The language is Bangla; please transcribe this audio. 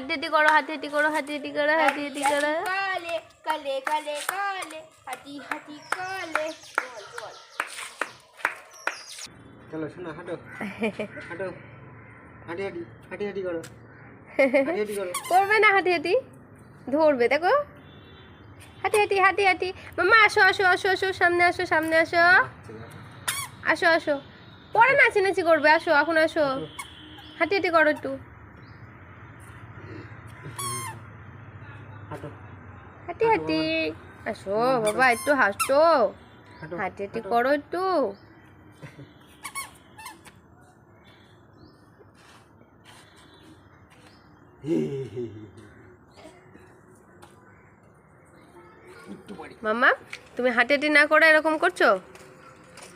হাঁটি হাঁটি করো, হাঁটি হাঁটি করো, হাঁটি হাঁটি করো, হাঁটি হাঁটি করো। কালে কালে কালে কালে হাঁটি হাঁটি কালে। চলো শোনা, হাঁটো হাঁটো, হাঁটি হাঁটি, হাঁটি হাঁটি করো, হাঁটি হাঁটি করো। করবে না হাঁটি হাঁটি, ধরবে দেখো। হাঁটি হাঁটি হাঁটি হাঁটি। মাম্মা আসো আসো আসো আসো, সামনে আসো, সামনে আসো, আসো আসো। পরে নাচানাচি করবে, আসো এখন আসো। হাঁটি হাঁটি করো একটু, হাঁটো হাঁটি হাঁটি। আসো বাবা, একটু হাসো, হাঁটো, হাঁটি হাঁটি করো একটু। একটু বাড়ি। মাম্মা তুমি হাঁটি হাঁটি না করে এরকম করছো?